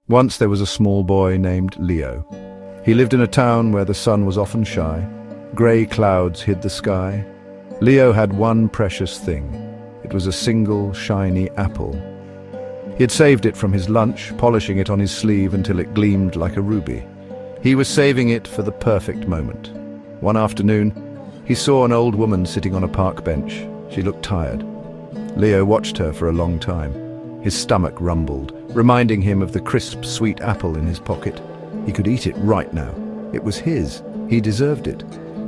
Once there was a small boy named Leo. He lived in a town where the sun was often shy. Grey clouds hid the sky. Leo had one precious thing. It was a single, shiny apple. He had saved it from his lunch, polishing it on his sleeve until it gleamed like a ruby. He was saving it for the perfect moment. One afternoon, he saw an old woman sitting on a park bench. She looked tired. Leo watched her for a long time. His stomach rumbled, reminding him of the crisp, sweet apple in his pocket. He could eat it right now. It was his. He deserved it.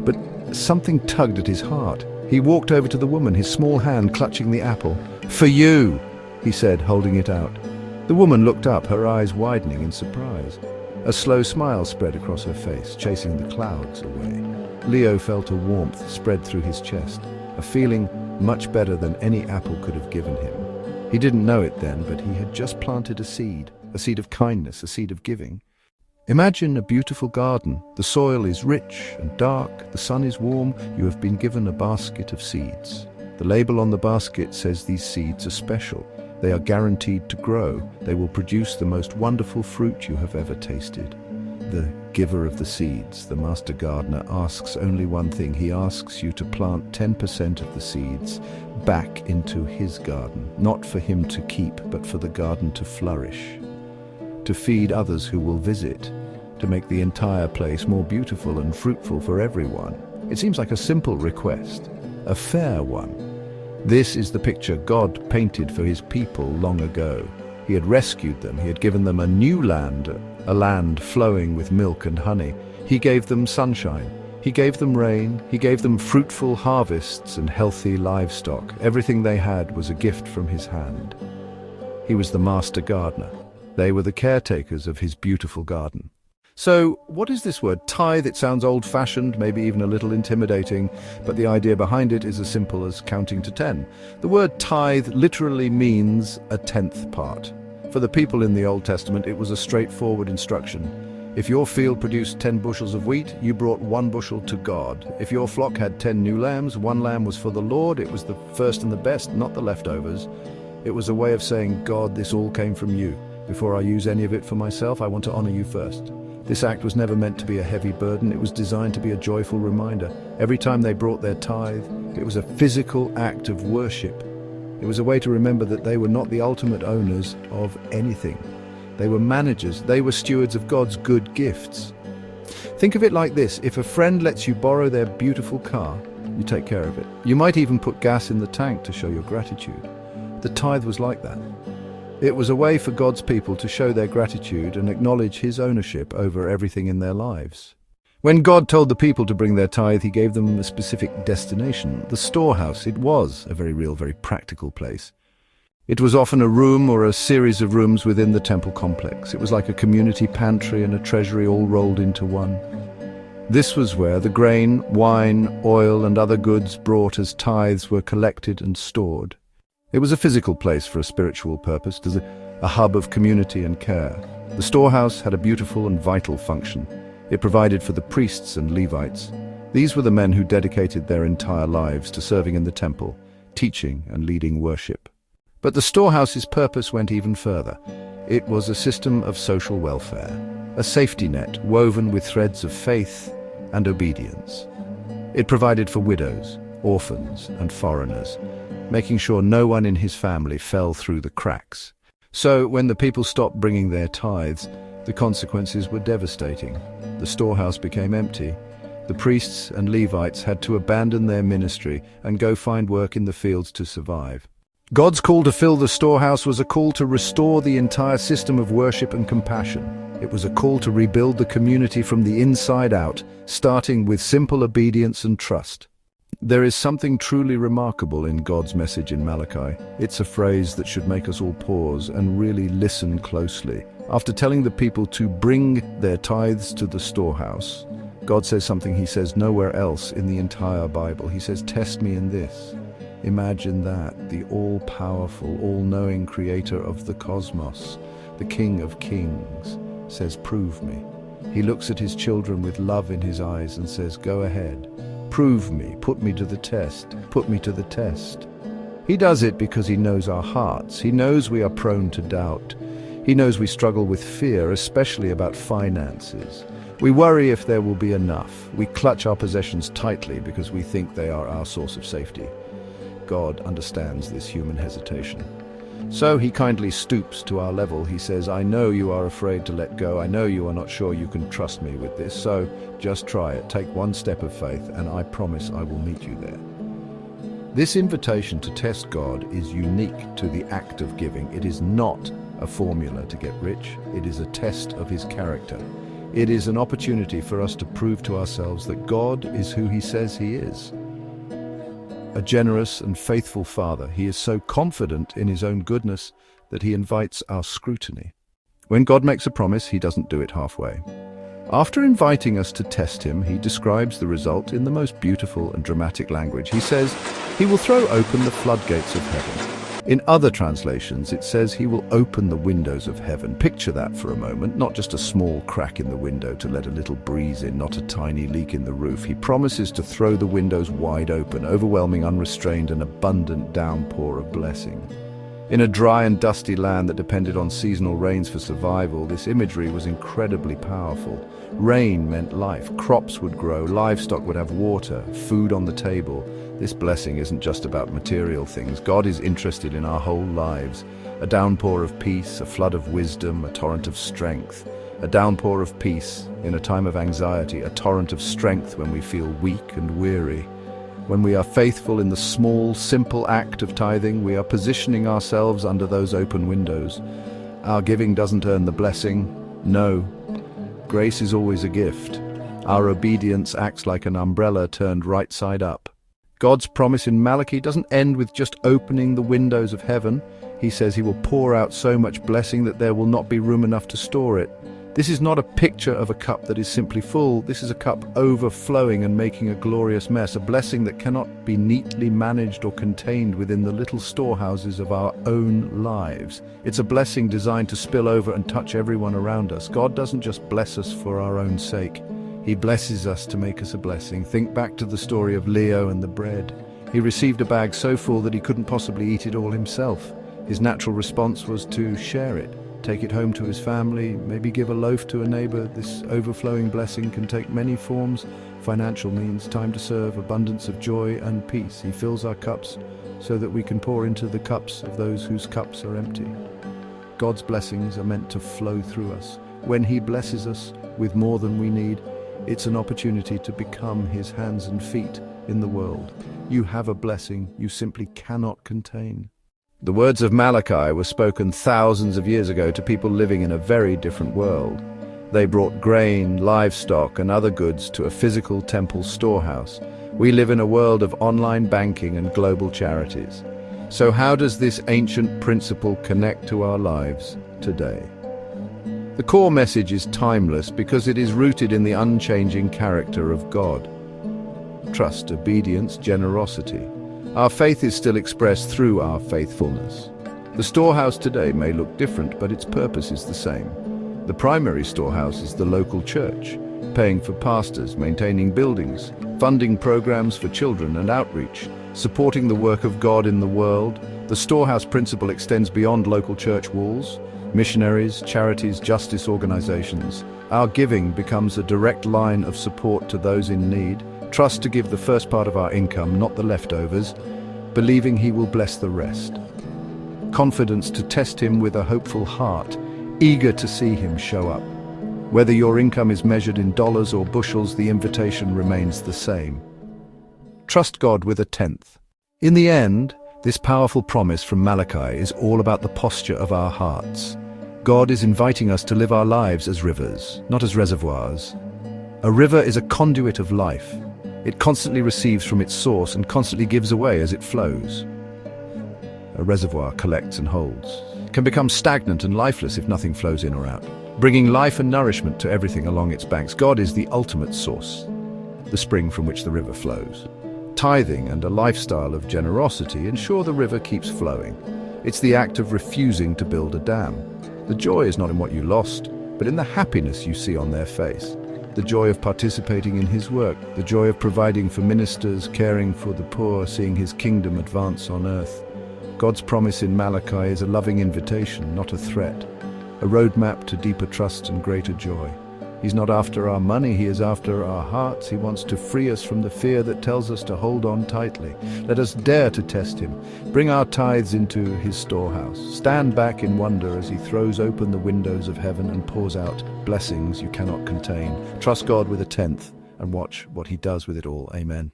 But something tugged at his heart. He walked over to the woman, his small hand clutching the apple. "For you," he said, holding it out. The woman looked up, her eyes widening in surprise. A slow smile spread across her face, chasing the clouds away. Leo felt a warmth spread through his chest, a feeling much better than any apple could have given him. He didn't know it then, but he had just planted a seed of kindness, a seed of giving. Imagine a beautiful garden. The soil is rich and dark, the sun is warm. You have been given a basket of seeds. The label on the basket says these seeds are special. They are guaranteed to grow. They will produce the most wonderful fruit you have ever tasted. The giver of the seeds, the master gardener, asks only one thing. He asks you to plant 10% of the seeds back into his garden, not for him to keep, but for the garden to flourish, to feed others who will visit, to make the entire place more beautiful and fruitful for everyone. It seems like a simple request, a fair one. This is the picture God painted for his people long ago. He had rescued them. He had given them a new land, a land flowing with milk and honey. He gave them sunshine. He gave them rain. He gave them fruitful harvests and healthy livestock. Everything they had was a gift from his hand. He was the master gardener. They were the caretakers of his beautiful garden. So, what is this word, tithe? It sounds old-fashioned, maybe even a little intimidating, but the idea behind it is as simple as counting to 10. The word tithe literally means a tenth part. For the people in the Old Testament, it was a straightforward instruction. If your field produced 10 bushels of wheat, you brought 1 bushel to God. If your flock had 10 new lambs, 1 lamb was for the Lord. It was the first and the best, not the leftovers. It was a way of saying, God, this all came from you. Before I use any of it for myself, I want to honor you first. This act was never meant to be a heavy burden. It was designed to be a joyful reminder. Every time they brought their tithe, it was a physical act of worship. It was a way to remember that they were not the ultimate owners of anything. They were managers. They were stewards of God's good gifts. Think of it like this. If a friend lets you borrow their beautiful car, you take care of it. You might even put gas in the tank to show your gratitude. The tithe was like that. It was a way for God's people to show their gratitude and acknowledge his ownership over everything in their lives. When God told the people to bring their tithe, he gave them a specific destination, the storehouse. It was a very real, very practical place. It was often a room or a series of rooms within the temple complex. It was like a community pantry and a treasury all rolled into one. This was where the grain, wine, oil, and other goods brought as tithes were collected and stored. It was a physical place for a spiritual purpose, a hub of community and care. The storehouse had a beautiful and vital function. It provided for the priests and Levites. These were the men who dedicated their entire lives to serving in the temple, teaching and leading worship. But the storehouse's purpose went even further. It was a system of social welfare, a safety net woven with threads of faith and obedience. It provided for widows, orphans, and foreigners, making sure no one in his family fell through the cracks. So, when the people stopped bringing their tithes, the consequences were devastating. The storehouse became empty. The priests and Levites had to abandon their ministry and go find work in the fields to survive. God's call to fill the storehouse was a call to restore the entire system of worship and compassion. It was a call to rebuild the community from the inside out, starting with simple obedience and trust. There is something truly remarkable in God's message in Malachi. It's a phrase that should make us all pause and really listen closely. After telling the people to bring their tithes to the storehouse, God says something he says nowhere else in the entire Bible. He says, "Test me in this." Imagine that, the all-powerful, all-knowing creator of the cosmos, the King of Kings, says, "Prove me." He looks at his children with love in his eyes and says, "Go ahead. Prove me, put me to the test, put me to the test." He does it because he knows our hearts. He knows we are prone to doubt. He knows we struggle with fear, especially about finances. We worry if there will be enough. We clutch our possessions tightly because we think they are our source of safety. God understands this human hesitation. So he kindly stoops to our level. He says, I know you are afraid to let go. I know you are not sure you can trust me with this. So just try it. Take one step of faith, and I promise I will meet you there. This invitation to test God is unique to the act of giving. It is not a formula to get rich. It is a test of his character. It is an opportunity for us to prove to ourselves that God is who he says he is. A generous and faithful Father, he is so confident in his own goodness that he invites our scrutiny. When God makes a promise, he doesn't do it halfway. After inviting us to test him, he describes the result in the most beautiful and dramatic language. He says, he will throw open the floodgates of heaven. In other translations, it says he will open the windows of heaven. Picture that for a moment, not just a small crack in the window to let a little breeze in, not a tiny leak in the roof. He promises to throw the windows wide open, overwhelming, unrestrained, and abundant downpour of blessing. In a dry and dusty land that depended on seasonal rains for survival, this imagery was incredibly powerful. Rain meant life. Crops would grow, livestock would have water, food on the table. This blessing isn't just about material things. God is interested in our whole lives. A downpour of peace, a flood of wisdom, a torrent of strength. A downpour of peace in a time of anxiety, a torrent of strength when we feel weak and weary. When we are faithful in the small, simple act of tithing, we are positioning ourselves under those open windows. Our giving doesn't earn the blessing. No. Grace is always a gift. Our obedience acts like an umbrella turned right side up. God's promise in Malachi doesn't end with just opening the windows of heaven. He says he will pour out so much blessing that there will not be room enough to store it. This is not a picture of a cup that is simply full. This is a cup overflowing and making a glorious mess, a blessing that cannot be neatly managed or contained within the little storehouses of our own lives. It's a blessing designed to spill over and touch everyone around us. God doesn't just bless us for our own sake. He blesses us to make us a blessing. Think back to the story of Leo and the bread. He received a bag so full that he couldn't possibly eat it all himself. His natural response was to share it. Take it home to his family, maybe give a loaf to a neighbor. This overflowing blessing can take many forms: financial means, time to serve, abundance of joy and peace. He fills our cups so that we can pour into the cups of those whose cups are empty. God's blessings are meant to flow through us. When he blesses us with more than we need, it's an opportunity to become his hands and feet in the world. You have a blessing you simply cannot contain. The words of Malachi were spoken thousands of years ago to people living in a very different world. They brought grain, livestock, and other goods to a physical temple storehouse. We live in a world of online banking and global charities. So how does this ancient principle connect to our lives today? The core message is timeless because it is rooted in the unchanging character of God. Trust, obedience, generosity. Our faith is still expressed through our faithfulness. The storehouse today may look different, but its purpose is the same. The primary storehouse is the local church, paying for pastors, maintaining buildings, funding programs for children and outreach, supporting the work of God in the world. The storehouse principle extends beyond local church walls. Missionaries, charities, justice organizations. Our giving becomes a direct line of support to those in need. Trust to give the first part of our income, not the leftovers, believing he will bless the rest. Confidence to test him with a hopeful heart, eager to see him show up. Whether your income is measured in dollars or bushels, the invitation remains the same. Trust God with a tenth. In the end, this powerful promise from Malachi is all about the posture of our hearts. God is inviting us to live our lives as rivers, not as reservoirs. A river is a conduit of life. It constantly receives from its source and constantly gives away as it flows. A reservoir collects and holds. It can become stagnant and lifeless if nothing flows in or out, bringing life and nourishment to everything along its banks. God is the ultimate source, the spring from which the river flows. Tithing and a lifestyle of generosity ensure the river keeps flowing. It's the act of refusing to build a dam. The joy is not in what you lost, but in the happiness you see on their face. The joy of participating in his work, the joy of providing for ministers, caring for the poor, seeing his kingdom advance on earth. God's promise in Malachi is a loving invitation, not a threat. a roadmap to deeper trust and greater joy. He's not after our money, he is after our hearts. He wants to free us from the fear that tells us to hold on tightly. Let us dare to test him. Bring our tithes into his storehouse. Stand back in wonder as he throws open the windows of heaven and pours out blessings you cannot contain. Trust God with a tenth and watch what he does with it all. Amen.